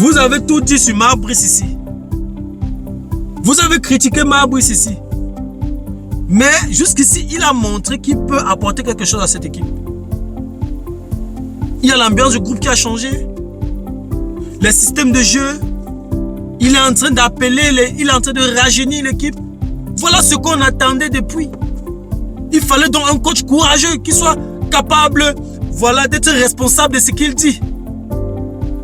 Vous avez tout dit sur Marbrice ici. Vous avez critiqué Marbrice ici. Mais jusqu'ici, il a montré qu'il peut apporter quelque chose à cette équipe. Il y a l'ambiance du groupe qui a changé. Les systèmes de jeu. Il est en train d'appeler, il est en train de rajeunir l'équipe. Voilà ce qu'on attendait depuis. Il fallait donc un coach courageux qui soit capable, voilà, d'être responsable de ce qu'il dit.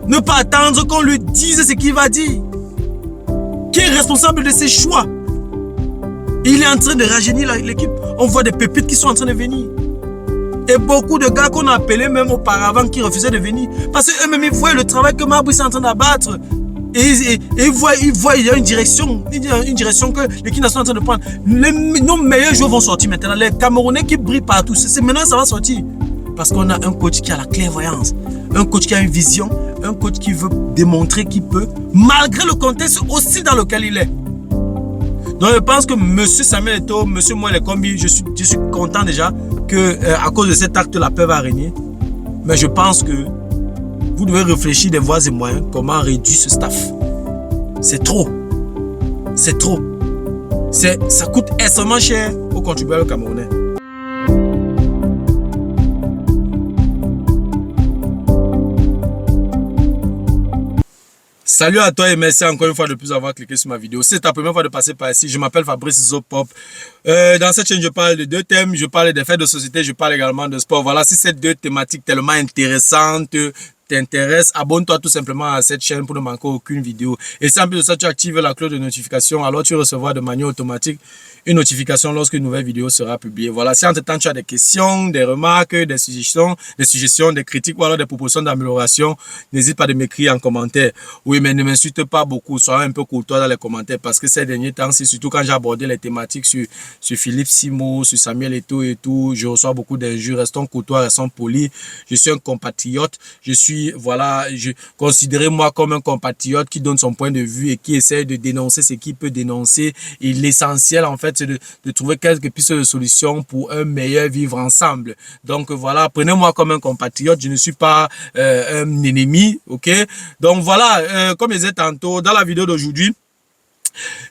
Ne pas attendre qu'on lui dise ce qu'il va dire. Qui est responsable de ses choix. Il est en train de rajeunir l'équipe. On voit des pépites qui sont en train de venir. Et beaucoup de gars qu'on a appelés même auparavant qui refusaient de venir. Parce qu'eux-mêmes, ils voient le travail que Marbrice est en train d'abattre. Et ils voient il y a une direction que l'équipe nationale est en train de prendre. Nos meilleurs joueurs vont sortir maintenant. Les Camerounais qui brillent partout. C'est maintenant que ça va sortir. Parce qu'on a un coach qui a la clairvoyance. Un coach qui a une vision. Un coach qui veut démontrer qu'il peut. Malgré le contexte hostile dans lequel il est. Donc je pense que M. Samuel Eto'o, M. Moelle Kombi, je suis content déjà que à cause de cet acte, la paix va régner. Mais je pense que vous devez réfléchir des voies et moyens, comment réduire ce staff. C'est trop. C'est trop. Ça coûte extrêmement cher aux contribuables camerounais. Salut à toi et merci encore une fois de plus avoir cliqué sur ma vidéo. C'est ta première fois de passer par ici. Je m'appelle Fabrice Zopop. Dans cette chaîne, je parle de deux thèmes. Je parle des faits de société, je parle également de sport. Voilà, si ces deux thématiques tellement intéressantes t'intéresse, abonne-toi tout simplement à cette chaîne pour ne manquer aucune vidéo. Et si en plus de ça, tu actives la cloche de notification, alors tu recevras de manière automatique une notification lorsqu'une nouvelle vidéo sera publiée. Voilà, si entre-temps tu as des questions, des remarques, des suggestions, des critiques ou alors des propositions d'amélioration, n'hésite pas à m'écrire en commentaire. Oui, mais ne m'insulte pas beaucoup, sois un peu courtois dans les commentaires parce que ces derniers temps, c'est surtout quand j'ai abordé les thématiques sur Philippe Simo, sur Samuel Eto'o et tout, je reçois beaucoup d'injures. Restons courtois, restons polis. Je suis un compatriote, considérez-moi comme un compatriote qui donne son point de vue et qui essaie de dénoncer ce qu'il peut dénoncer. Et l'essentiel, en fait, c'est de trouver quelques pistes de solutions pour un meilleur vivre ensemble. Donc voilà, prenez-moi comme un compatriote, je ne suis pas un ennemi, ok? Donc voilà, comme je disais tantôt, dans la vidéo d'aujourd'hui,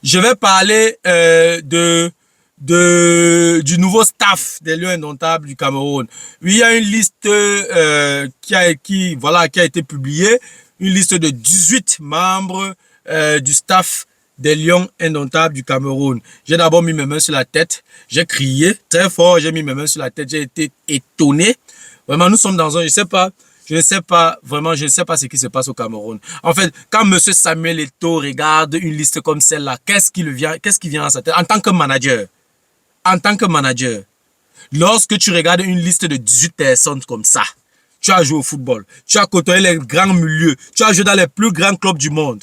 je vais parler du nouveau staff des Lions Indomptables du Cameroun. Oui, il y a une liste qui a été publiée, une liste de 18 membres du staff des Lions Indomptables du Cameroun. J'ai d'abord mis mes mains sur la tête, j'ai crié très fort, j'ai mis mes mains sur la tête, j'ai été étonné. Vraiment, nous sommes dans un, je ne sais pas ce qui se passe au Cameroun. En fait, quand M. Samuel Eto'o regarde une liste comme celle-là, qu'est-ce qui vient à sa tête en tant que manager? En tant que manager, lorsque tu regardes une liste de 18 personnes comme ça, tu as joué au football, tu as côtoyé les grands milieux, tu as joué dans les plus grands clubs du monde.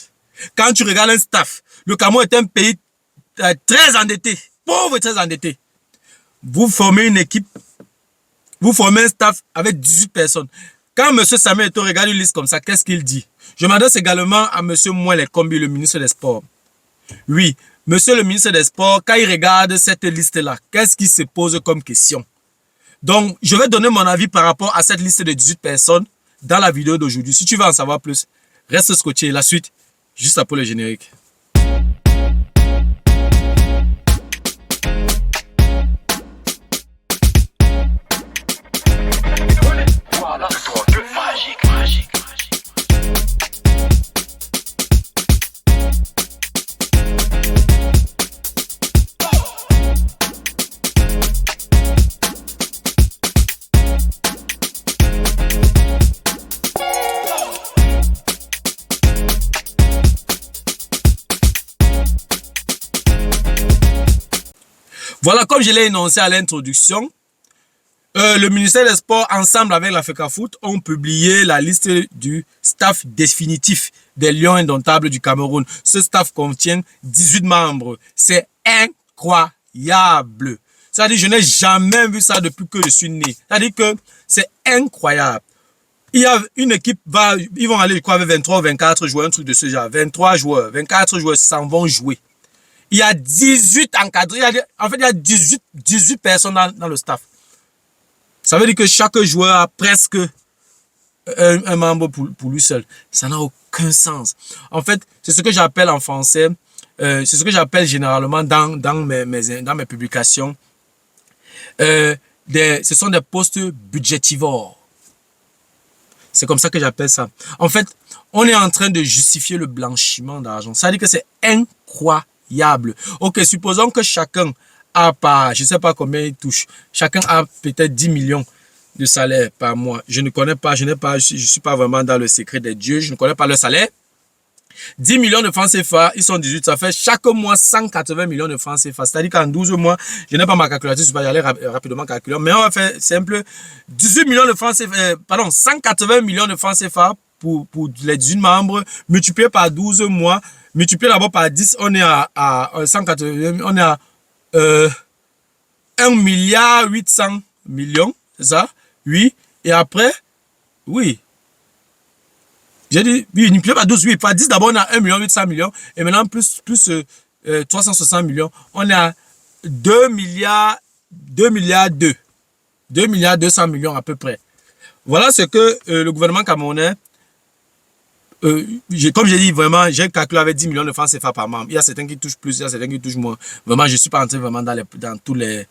Quand tu regardes un staff, le Cameroun est un pays très endetté, pauvre et très endetté. Vous formez une équipe, vous formez un staff avec 18 personnes. Quand M. Samuel Eto'o regarde une liste comme ça, qu'est-ce qu'il dit? Je m'adresse également à M. Moelle Kombi, le ministre des Sports. Oui, Monsieur le ministre des Sports, quand il regarde cette liste-là, qu'est-ce qui se pose comme question? Donc, je vais donner mon avis par rapport à cette liste de 18 personnes dans la vidéo d'aujourd'hui. Si tu veux en savoir plus, reste scotché. La suite, juste après le générique. Voilà, comme je l'ai énoncé à l'introduction, le ministère des Sports, ensemble avec la FECAFOOT, ont publié la liste du staff définitif des Lions Indomptables du Cameroun. Ce staff contient 18 membres. C'est incroyable. C'est-à-dire, je n'ai jamais vu ça depuis que je suis né. C'est-à-dire que c'est incroyable. Il y a une équipe, ils vont aller, je crois, avec 23 ou 24 joueurs, un truc de ce genre. 23 joueurs, 24 joueurs s'en vont jouer. Il y a 18 encadrés. En fait, il y a 18 personnes dans le staff. Ça veut dire que chaque joueur a presque un membre pour lui seul. Ça n'a aucun sens. En fait, c'est ce que j'appelle en français, c'est ce que j'appelle généralement dans mes publications, ce sont des postes budgétivores. C'est comme ça que j'appelle ça. En fait, on est en train de justifier le blanchiment d'argent. Ça veut dire que c'est incroyable. Ok, supposons que chacun a pas, je ne sais pas combien il touche. Chacun a peut-être 10 millions de salaire par mois. Je ne connais pas, je suis pas vraiment dans le secret des dieux. Je ne connais pas le salaire. 10 millions de francs CFA, ils sont 18, ça fait chaque mois 180 millions de francs CFA. C'est-à-dire qu'en 12 mois, je n'ai pas ma calculatrice, je vais y aller rapidement calculer, mais on va faire simple, 18 millions de francs CFA, 180 millions de francs CFA pour les 18 membres, multiplié par 12 mois, multiplié d'abord par 10, on est à 180, on est à 1 milliard 800 millions, c'est ça? Oui, et après, oui. J'ai dit, oui, multiplié par 12, oui, par 10, d'abord on a 1 million 800 millions, et maintenant plus 360 millions, on est à 2 milliards 2 milliards 200 millions à peu près. Voilà ce que le gouvernement camerounais, comme j'ai dit, vraiment, j'ai calculé avec 10 millions de francs CFA par membre. Il y a certains qui touchent plus, il y a certains qui touchent moins. Vraiment, je ne suis pas entré vraiment dans tous les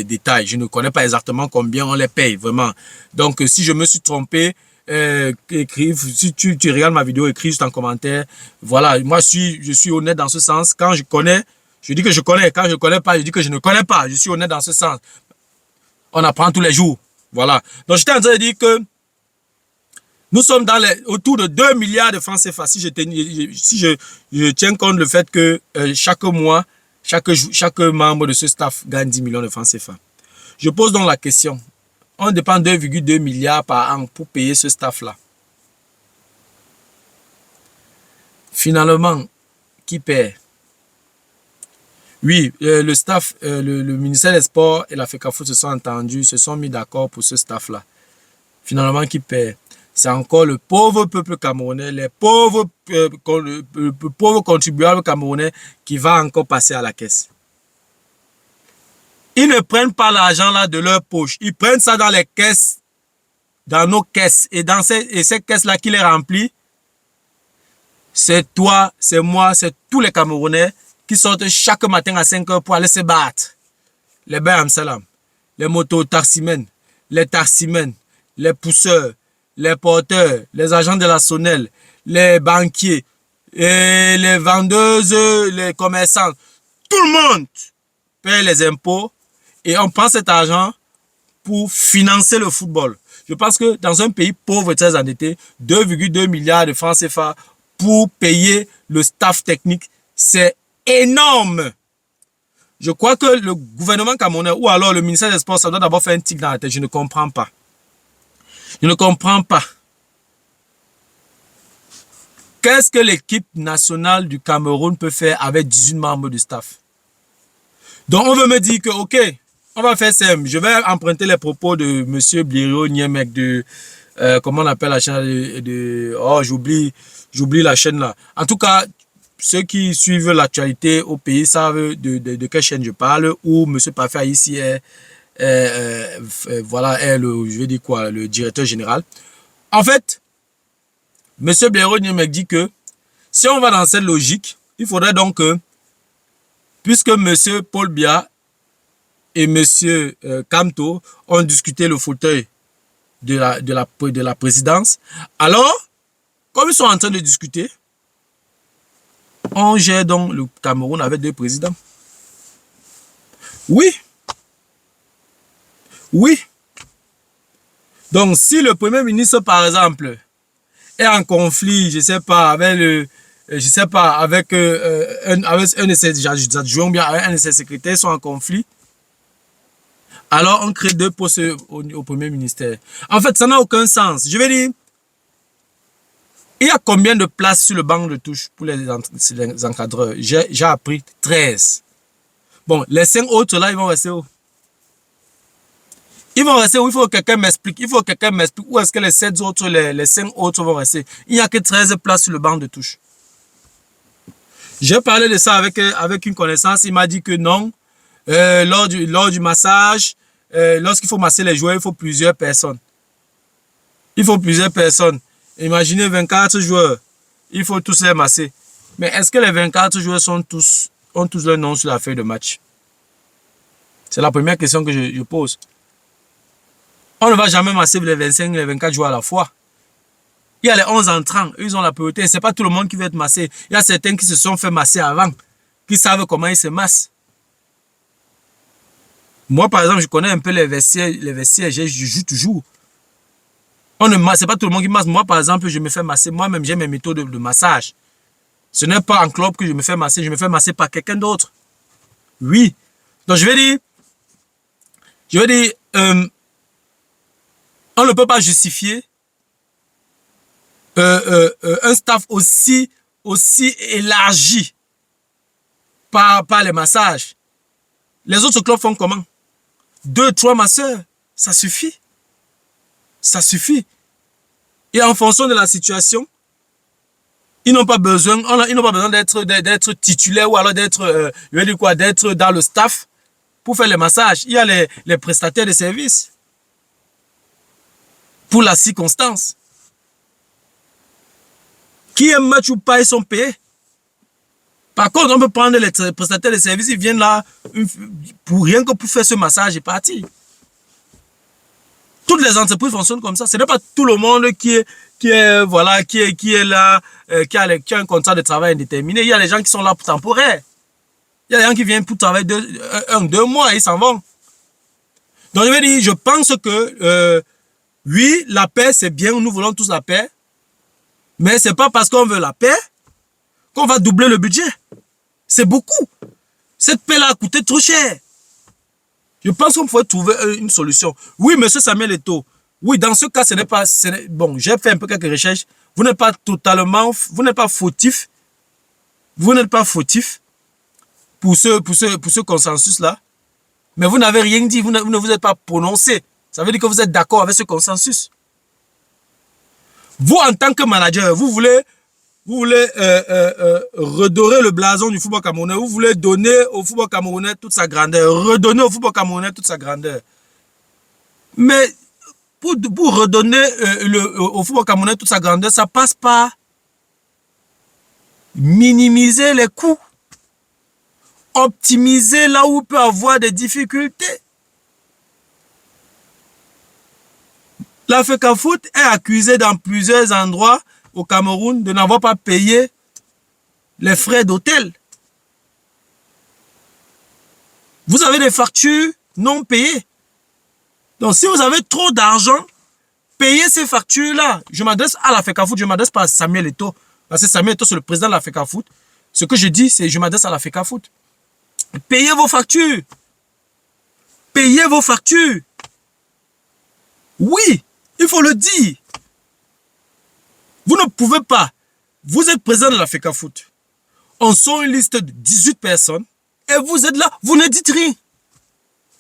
détails. Je ne connais pas exactement combien on les paye, vraiment. Donc, si je me suis trompé, si tu regardes ma vidéo, écris juste en commentaire. Voilà, moi je suis honnête dans ce sens. Quand je connais, je dis que je connais. Quand je ne connais pas, je dis que je ne connais pas. Je suis honnête dans ce sens. On apprend tous les jours. Voilà. Donc j'étais en train de dire que nous sommes autour de 2 milliards de francs CFA. Si je tiens compte le fait que chaque mois, chaque membre de ce staff gagne 10 millions de francs CFA. Je pose donc la question. On dépend de 2,2 milliards par an pour payer ce staff-là. Finalement, qui paie? Oui, le staff, le ministère des Sports et la FECAFOOT se sont entendus, se sont mis d'accord pour ce staff-là. Finalement, qui paie? C'est encore le pauvre peuple camerounais, les pauvres, le pauvre contribuable camerounais qui va encore passer à la caisse. Ils ne prennent pas l'argent là de leur poche. Ils prennent ça dans les caisses, dans nos caisses. Et dans ces caisses-là qui les remplissent, c'est toi, c'est moi, c'est tous les Camerounais qui sortent chaque matin à 5 heures pour aller se battre. Les Baye Salam, les moto-taximens, les taximens, les pousseurs, les porteurs, les agents de la Sonel, les banquiers, et les vendeuses, les commerçants. Tout le monde paie les impôts. Et on prend cet argent pour financer le football. Je pense que dans un pays pauvre et très endetté, 2,2 milliards de francs CFA pour payer le staff technique, c'est énorme. Je crois que le gouvernement camerounais ou alors le ministère des Sports, ça doit d'abord faire un tic dans la tête. Je ne comprends pas. Je ne comprends pas. Qu'est-ce que l'équipe nationale du Cameroun peut faire avec 18 membres du staff? Donc on veut me dire que, ok, on va faire simple. Je vais emprunter les propos de M. Blériot Niemek de... comment on appelle la chaîne oh, j'oublie la chaîne là. En tout cas, ceux qui suivent l'actualité au pays savent de quelle chaîne je parle. Où M. Parfait ici voilà, est le directeur général. En fait, M. Blériot Niemek dit que si on va dans cette logique, il faudrait donc que, puisque M. Paul Biya et M. Kamto ont discuté le fauteuil de la présidence. Alors, comme ils sont en train de discuter, on gère donc le Cameroun avec 2 présidents. Oui. Oui. Donc, si le Premier ministre, par exemple, est en conflit, je ne sais pas, avec avec un de ses adjoints, bien avec un de ses secrétaires sont en conflit, alors on crée 2 postes au Premier ministère. En fait, ça n'a aucun sens. Je vais dire, il y a combien de places sur le banc de touche pour les encadreurs? J'ai appris 13. Bon, les 5 autres là, ils vont rester où? Ils vont rester où? Il faut que quelqu'un m'explique. Il faut que quelqu'un m'explique où est-ce que les 7 autres, les 5 autres vont rester. Il n'y a que 13 places sur le banc de touche. J'ai parlé de ça avec une connaissance. Il m'a dit que non. Lors du massage, lorsqu'il faut masser les joueurs, il faut plusieurs personnes. Il faut plusieurs personnes. Imaginez 24 joueurs. Il faut tous les masser. Mais est-ce que les 24 joueurs ont tous leur nom sur la feuille de match? C'est la première question que je pose. On ne va jamais masser les 25, les 24 joueurs à la fois. Il y a les 11 entrants, eux, ils ont la priorité. Ce n'est pas tout le monde qui veut être massé. Il y a certains qui se sont fait masser avant, qui savent comment ils se massent. Moi, par exemple, je connais un peu les vestiaires, je joue toujours. On ne masse, c'est pas tout le monde qui masse. Moi, par exemple, je me fais masser. Moi-même, j'ai mes méthodes de massage. Ce n'est pas en club que je me fais masser par quelqu'un d'autre. Oui. Donc, je vais dire, on ne peut pas justifier un staff aussi élargi par les massages. Les autres clubs font comment? 2, 3 masseurs, ça suffit. Ça suffit. Et en fonction de la situation, ils n'ont pas besoin d'être titulaires ou alors d'être dans le staff pour faire les massages. Il y a les prestataires de services pour la circonstance. Qui aime match ou pas, ils sont payés. Par contre, on peut prendre les prestataires de services, ils viennent là pour rien que pour faire ce massage et partir. Toutes les entreprises fonctionnent comme ça. Ce n'est pas tout le monde qui est là, qui a un contrat de travail indéterminé. Il y a les gens qui sont là pour temporaire. Il y a des gens qui viennent pour travailler 2 mois et ils s'en vont. Donc, je vais dire, je pense que oui, la paix, c'est bien, nous voulons tous la paix. Mais ce n'est pas parce qu'on veut la paix qu'on va doubler le budget. C'est beaucoup. Cette paix-là a coûté trop cher. Je pense qu'on pourrait trouver une solution. Oui, monsieur Samuel Eto'o. Oui, dans ce cas, ce n'est pas... Bon, j'ai fait un peu quelques recherches. Vous n'êtes pas fautif. Vous n'êtes pas fautif pour ce consensus-là. Mais vous n'avez rien dit. Vous ne vous êtes pas prononcé. Ça veut dire que vous êtes d'accord avec ce consensus. Vous, en tant que manager, vous voulez redorer le blason du football camerounais. Vous voulez donner au football camerounais toute sa grandeur. Redonner au football camerounais toute sa grandeur. Mais pour redonner au football camerounais toute sa grandeur, ça passe par minimiser les coûts. Optimiser là où il peut avoir des difficultés. La FECAFOOT est accusée dans plusieurs endroits au Cameroun de n'avoir pas payé les frais d'hôtel. Vous avez des factures non payées. Donc, si vous avez trop d'argent, payez ces factures-là. Je m'adresse à la FECAFOOT, je ne m'adresse pas à Samuel Eto'o. Parce que Samuel Eto'o, c'est le président de la FECAFOOT. Ce que je dis, c'est je m'adresse à la FECAFOOT. Payez vos factures. Payez vos factures. Oui, il faut le dire. Vous ne pouvez pas. Vous êtes président de la FECAFOOT. On sort une liste de 18 personnes et vous êtes là, vous ne dites rien.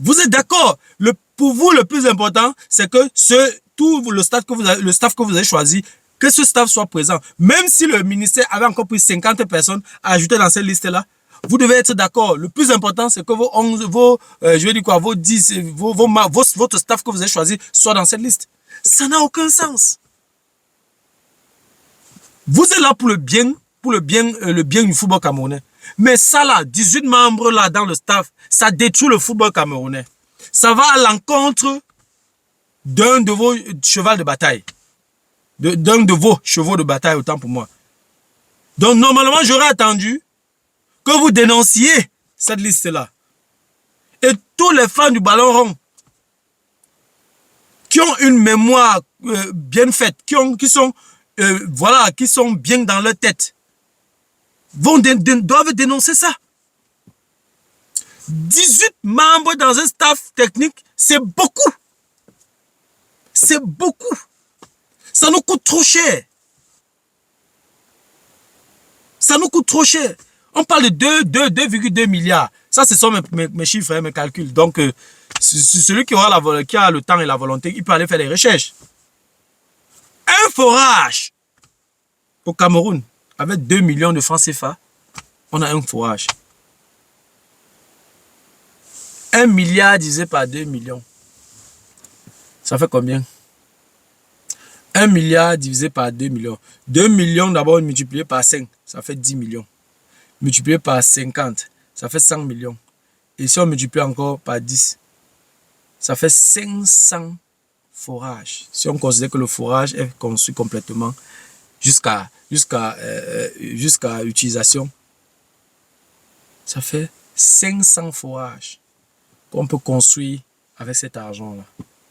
Vous êtes d'accord. Pour vous, le plus important, c'est que tout le staff que vous avez choisi, que ce staff soit présent. Même si le ministère avait encore pris 50 personnes à ajouter dans cette liste-là, vous devez être d'accord. Le plus important, c'est que votre staff que vous avez choisi soit dans cette liste. Ça n'a aucun sens. Vous êtes là pour le bien du football camerounais. Mais ça là, 18 membres là dans le staff, ça détruit le football camerounais. Ça va à l'encontre d'un de vos chevaux de bataille. D'un de vos chevaux de bataille, autant pour moi. Donc normalement, j'aurais attendu que vous dénonciez cette liste-là. Et tous les fans du ballon rond qui ont une mémoire bien faite, qui sont bien dans leur tête, doivent dénoncer ça. 18 membres dans un staff technique, c'est beaucoup. C'est beaucoup. Ça nous coûte trop cher. Ça nous coûte trop cher. On parle de 2,2 milliards. Ça, ce sont mes chiffres, mes calculs. Donc, celui qui a le temps et la volonté, il peut aller faire des recherches. Un forage au Cameroun, avec 2 millions de francs CFA, on a un forage. 1 milliard divisé par 2 millions. Ça fait combien? 1 milliard divisé par 2 millions. 2 millions d'abord multiplié par 5, ça fait 10 millions. Multiplié par 50, ça fait 100 millions. Et si on multiplie encore par 10, ça fait 500 forages. Si on considère que le forage est construit complètement jusqu'à utilisation, ça fait 500 forages qu'on peut construire avec cet argent-là.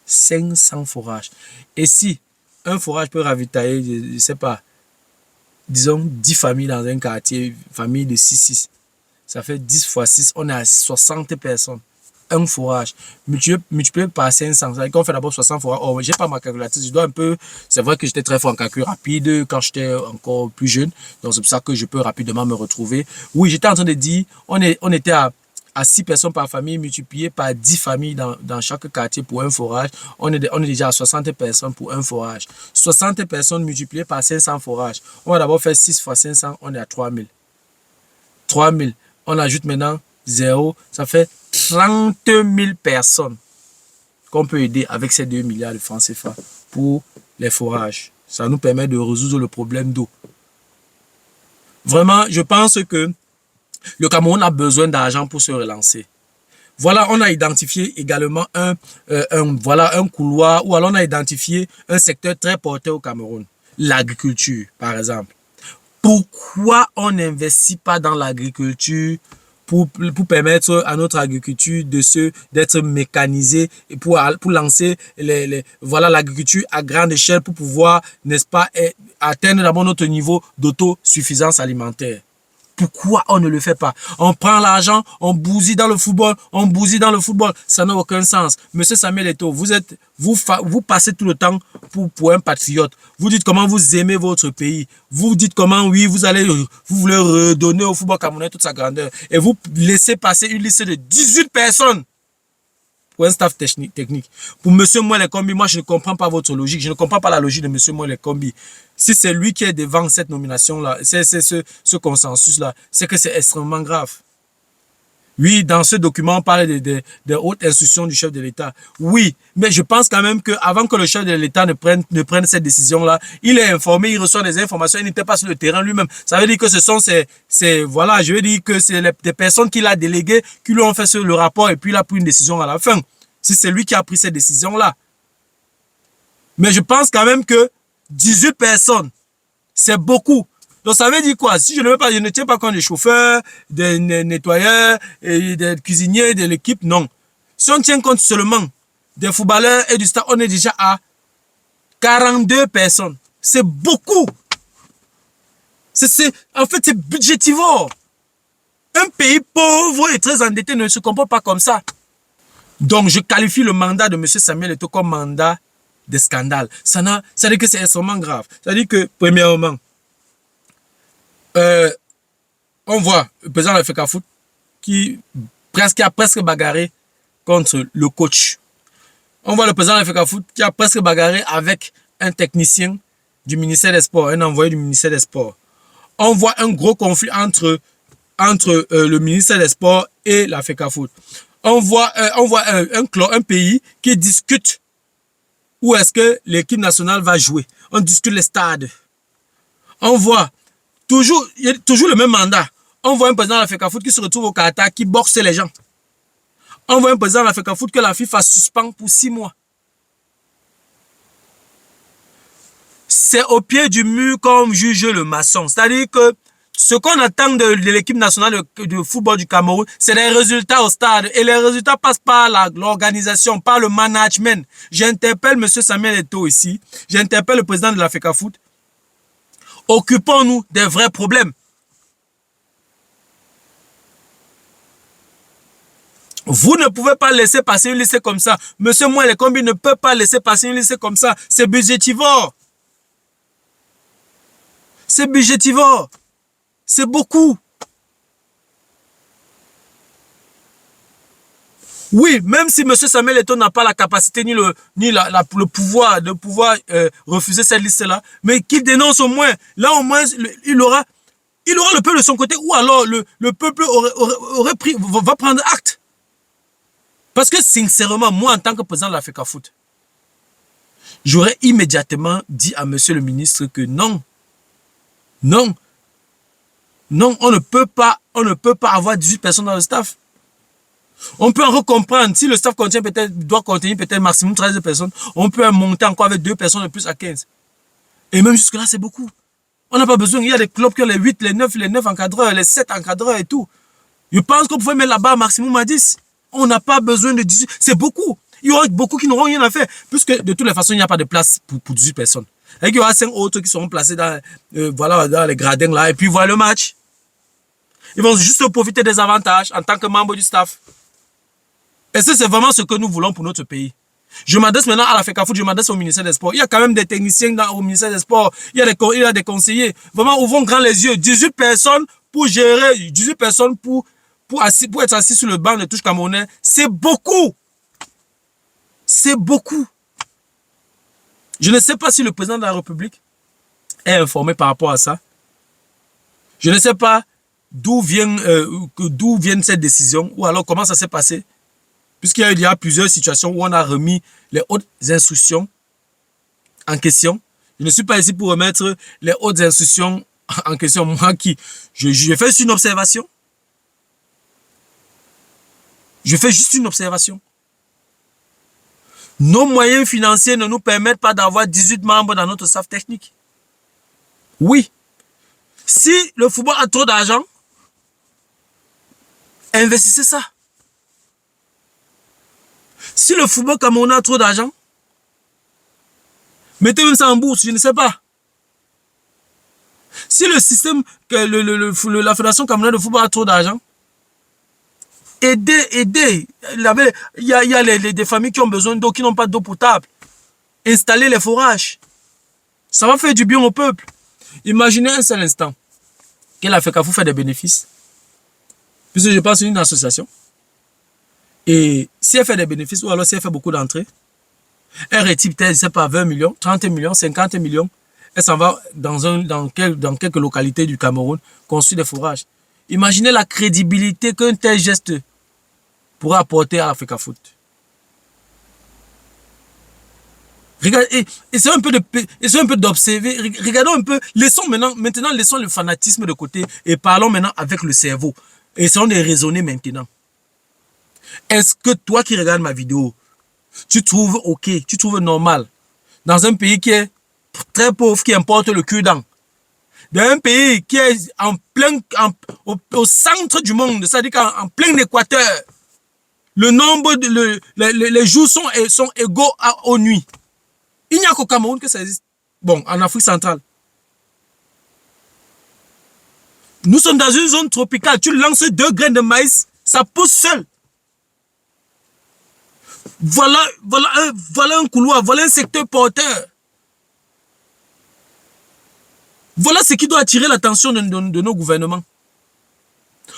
500 forages. Et si un forage peut ravitailler, je ne sais pas, disons 10 familles dans un quartier, famille de 6, ça fait 10 fois 6, on est à 60 personnes. Un forage multiplié par 500, ça veut dire qu'on fait d'abord 60 forages. Oh, j'ai pas ma calculatrice, je dois un peu, c'est vrai que j'étais très fort en calcul rapide quand j'étais encore plus jeune, donc c'est pour ça que je peux rapidement me retrouver. Oui, j'étais en train de dire, on était à 6 personnes par famille, multiplié par 10 familles dans chaque quartier pour un forage. On est déjà à 60 personnes pour un forage. 60 personnes multipliées par 500 forages. On va d'abord faire 6 fois 500, on est à 3000. 3000. On ajoute maintenant 0, ça fait 30 000 personnes qu'on peut aider avec ces 2 milliards de francs CFA pour les forages. Ça nous permet de résoudre le problème d'eau. Vraiment, je pense que le Cameroun a besoin d'argent pour se relancer. Voilà, on a identifié également un couloir, ou alors on a identifié un secteur très porteur au Cameroun. L'agriculture, par exemple. Pourquoi on n'investit pas dans l'agriculture pour permettre à notre agriculture d'être mécanisée et pour lancer l'agriculture à grande échelle pour pouvoir, n'est-ce pas, atteindre d'abord notre niveau d'autosuffisance alimentaire? Pourquoi on ne le fait pas? On prend l'argent, on bousille dans le football, Ça n'a aucun sens. Monsieur Samuel Eto'o, vous passez tout le temps pour un patriote. Vous dites comment vous aimez votre pays. Vous dites comment, oui, vous voulez redonner au football camerounais toute sa grandeur. Et vous laissez passer une liste de 18 personnes pour un staff technique. Pour M. Moelle Kombi, moi je ne comprends pas votre logique. Je ne comprends pas la logique de M. Moelle Kombi. Si c'est lui qui est devant cette nomination-là, c'est ce consensus-là, c'est que c'est extrêmement grave. Oui, dans ce document, on parle de hautes instructions du chef de l'État. Oui, mais je pense quand même qu'avant que le chef de l'État ne prenne cette décision-là, il est informé, il reçoit des informations, il n'était pas sur le terrain lui-même. Ça veut dire que ce sont des personnes qu'il a déléguées qui lui ont fait le rapport et puis il a pris une décision à la fin. Si c'est lui qui a pris cette décision-là. Mais je pense quand même que 18 personnes, c'est beaucoup. Donc ça veut dire quoi? Si je ne tiens pas compte des chauffeurs, des nettoyeurs, et des cuisiniers, de l'équipe, non. Si on tient compte seulement des footballeurs et du staff, on est déjà à 42 personnes. C'est beaucoup. En fait, c'est budgétivore. Un pays pauvre et très endetté ne se comporte pas comme ça. Donc, je qualifie le mandat de M. Samuel Eto'o comme mandat de scandale. Ça veut dire que c'est extrêmement grave. Ça veut dire que, premièrement, on voit le président de la FECAFOOT qui a presque bagarré contre le coach. On voit le président de la FECAFOOT qui a presque bagarré avec un technicien du ministère des Sports, un envoyé du ministère des Sports. On voit un gros conflit entre le ministère des Sports et la FECAFOOT. On voit un pays qui discute où est-ce que l'équipe nationale va jouer. On discute les stades. On voit il y a toujours le même mandat. On voit un président de la FECAFOOT qui se retrouve au Qatar, qui boxe les gens. On voit un président de la FECAFOOT que la FIFA suspend pour 6 mois. C'est au pied du mur qu'on juge le maçon. C'est-à-dire que ce qu'on attend de l'équipe nationale de football du Cameroun, c'est des résultats au stade. Et les résultats passent par l'organisation, par le management. J'interpelle M. Samuel Eto'o ici. J'interpelle le président de la FECAFOOT. Occupons-nous des vrais problèmes. Vous ne pouvez pas laisser passer une liste comme ça. Monsieur Moelle Kombi ne peut pas laisser passer une liste comme ça. C'est budgétivore. C'est budgétivore. C'est beaucoup. Oui, même si M. Samuel Eto'o n'a pas la capacité ni le pouvoir de refuser cette liste-là, mais qu'il dénonce au moins. Là, au moins, il aura le peuple de son côté, ou alors le peuple va prendre acte. Parce que sincèrement, moi, en tant que président de la FECAFOOT, j'aurais immédiatement dit à monsieur le ministre que non, non, non, on ne peut pas avoir 18 personnes dans le staff. On peut en recomprendre. Si le staff doit contenir peut-être maximum 13 personnes, on peut monter encore avec 2 personnes de plus à 15. Et même jusque-là, c'est beaucoup. On n'a pas besoin. Il y a des clubs qui ont les 8, les 9 encadreurs, les 7 encadreurs et tout. Je pense qu'on pouvait mettre là-bas maximum à 10. On n'a pas besoin de 18. C'est beaucoup. Il y aura beaucoup qui n'auront rien à faire. Puisque de toutes les façons, il n'y a pas de place pour 18 personnes. Et il y aura 5 autres qui seront placés dans, voilà, dans les gradins là. Et puis voir le match. Ils vont juste profiter des avantages en tant que membres du staff. Et c'est vraiment ce que nous voulons pour notre pays. Je m'adresse maintenant à la FECAFOOT, je m'adresse au ministère des Sports. Il y a quand même des techniciens au ministère des Sports. Il y a des conseillers. Vraiment, ouvrons grand les yeux. 18 personnes pour gérer, 18 personnes pour être assis sur le banc de touche camerounais. C'est beaucoup. C'est beaucoup. Je ne sais pas si le président de la République est informé par rapport à ça. Je ne sais pas d'où viennent cette décision ou alors comment ça s'est passé. Puisqu'il y a plusieurs situations où on a remis les hautes instructions en question. Je ne suis pas ici pour remettre les hautes instructions en question. Moi je fais juste une observation. Je fais juste une observation. Nos moyens financiers ne nous permettent pas d'avoir 18 membres dans notre staff technique. Oui. Si le football a trop d'argent, investissez ça. Si le football camerounais a trop d'argent, mettez même ça en bourse, je ne sais pas. Si le système, la Fédération camerounaise de football a trop d'argent, aidez. Il y a des familles qui ont besoin d'eau, qui n'ont pas d'eau potable. Installez les forages. Ça va faire du bien au peuple. Imaginez un seul instant que la FECAFOOT fait des bénéfices. Puisque je pense que c'est une association. Et si elle fait des bénéfices, ou alors si elle fait beaucoup d'entrées, elle retire peut-être, je ne sais pas, 20 millions, 30 millions, 50 millions. Elle s'en va dans quelques localités du Cameroun, construire des forages. Imaginez la crédibilité qu'un tel geste pourrait apporter à la FECAFOOT. Regardez, essayons un peu d'observer. Regardons un peu. Maintenant, laissons le fanatisme de côté et parlons maintenant avec le cerveau. Essayons de raisonner maintenant. Est-ce que toi qui regardes ma vidéo, tu trouves ok, tu trouves normal, dans un pays qui est très pauvre, qui importe le cul-dent, dans un pays qui est au centre du monde, c'est-à-dire qu'en plein équateur, les jours sont égaux aux nuits. Il n'y a qu'au Cameroun que ça existe. Bon, en Afrique centrale. Nous sommes dans une zone tropicale. Tu lances 2 graines de maïs, ça pousse seul. Voilà un couloir, voilà un secteur porteur. Voilà ce qui doit attirer l'attention de nos gouvernements.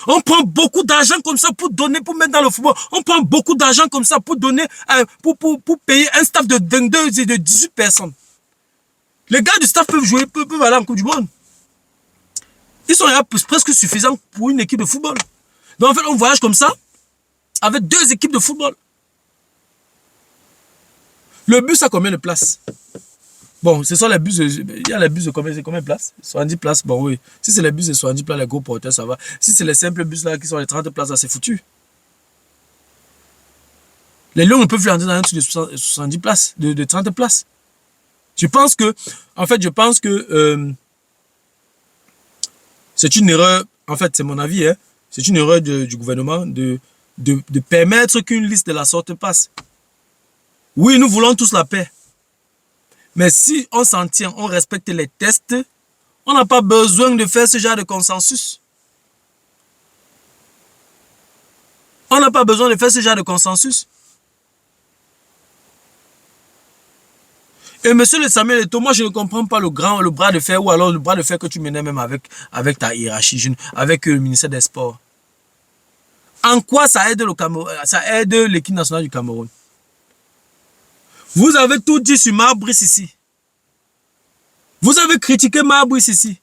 On prend beaucoup d'argent comme ça pour donner, pour mettre dans le football. On prend beaucoup d'argent comme ça pour donner, pour payer un staff de 22 et de 18 personnes. Les gars du staff peuvent jouer, peuvent aller en Coupe du Monde. Ils sont là presque suffisants pour une équipe de football. Donc en fait, on voyage comme ça, avec 2 équipes de football. Le bus a combien de places? Bon, ce sont les bus, il y a les bus de combien de places? 70 places, bon oui. Si c'est les bus de 70 places, les gros porteurs, ça va. Si c'est les simples bus là qui sont les 30 places, là, c'est foutu. Les Lions ne peuvent plus entrer dans un truc de 70 places, de 30 places. Je pense que c'est une erreur, en fait, c'est mon avis, hein, c'est une erreur du gouvernement de permettre qu'une liste de la sorte passe. Oui, nous voulons tous la paix. Mais si on s'en tient, on respecte les tests, on n'a pas besoin de faire ce genre de consensus. On n'a pas besoin de faire ce genre de consensus. Et monsieur le Samuel Eto'o, moi je ne comprends pas le bras de fer ou alors le bras de fer que tu menais même avec ta hiérarchie, avec le ministère des Sports. En quoi ça aide l'équipe nationale du Cameroun? Vous avez tout dit sur Marbrice ici. Vous avez critiqué Marbrice ici.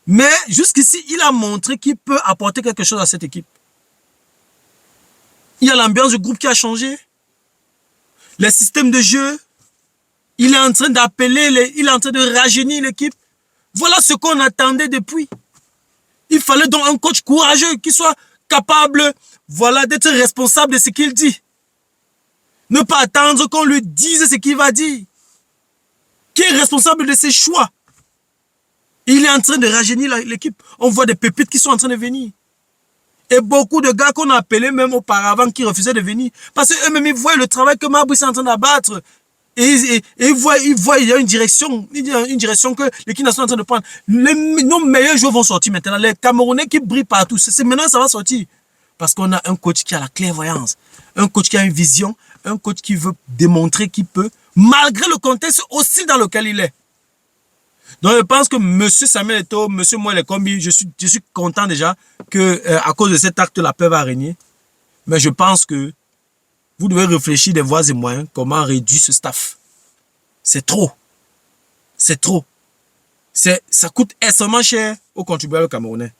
Mais jusqu'ici, il a montré qu'il peut apporter quelque chose à cette équipe. Il y a l'ambiance du groupe qui a changé. Les systèmes de jeu. Il est en train d'appeler, il est en train de rajeunir l'équipe. Voilà ce qu'on attendait depuis. Il fallait donc un coach courageux qui soit capable, voilà, d'être responsable de ce qu'il dit. Ne pas attendre qu'on lui dise ce qu'il va dire. Qui est responsable de ses choix. Il est en train de rajeunir l'équipe. On voit des pépites qui sont en train de venir. Et beaucoup de gars qu'on a appelés même auparavant qui refusaient de venir. Parce qu'eux-mêmes, ils voient le travail que Mabry est en train d'abattre. Et ils voient il y a une direction que l'équipe nationale est en train de prendre. Nos meilleurs joueurs vont sortir maintenant. Les Camerounais qui brillent partout. C'est maintenant ça va sortir. Parce qu'on a un coach qui a la clairvoyance. Un coach qui a une vision. Un coach qui veut démontrer qu'il peut, malgré le contexte aussi dans lequel il est. Donc je pense que M. Samuel Eto'o, M. Moelle Kombi, je suis content déjà que à cause de cet acte, la paix va régner. Mais je pense que vous devez réfléchir des voies et moyens, comment réduire ce staff. C'est trop. C'est trop. Ça coûte extrêmement cher aux contribuables camerounais.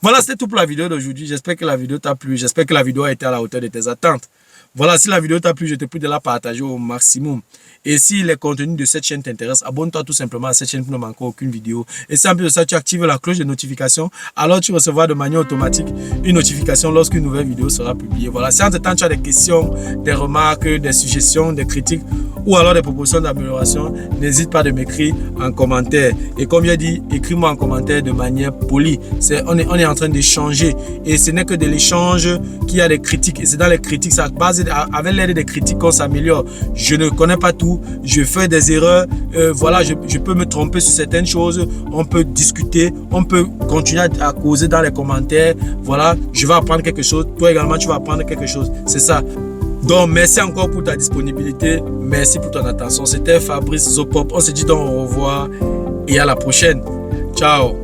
Voilà, c'était tout pour la vidéo d'aujourd'hui. J'espère que la vidéo t'a plu. J'espère que la vidéo a été à la hauteur de tes attentes. Voilà, si la vidéo t'a plu, je te prie de la partager au maximum. Et si les contenus de cette chaîne t'intéressent, abonne-toi tout simplement à cette chaîne pour ne manquer aucune vidéo. Et si en plus de ça, tu actives la cloche de notification, alors tu recevras de manière automatique une notification lorsqu'une nouvelle vidéo sera publiée. Voilà, si entre-temps tu as des questions, des remarques, des suggestions, des critiques ou alors des propositions d'amélioration, n'hésite pas de m'écrire en commentaire. Et comme j'ai dit, écris-moi en commentaire de manière polie. On est en train d'échanger. Et ce n'est que de l'échange qu'il y a des critiques. Et c'est dans les critiques, ça base avec l'aide des critiques qu'on s'améliore. Je ne connais pas tout, je fais des erreurs, voilà, je peux me tromper sur certaines choses, on peut discuter, on peut continuer à causer dans les commentaires, voilà, je vais apprendre quelque chose, toi également tu vas apprendre quelque chose, c'est ça. Donc merci encore pour ta disponibilité, merci pour ton attention, c'était Fabrice Zopop, on se dit donc au revoir et à la prochaine, ciao.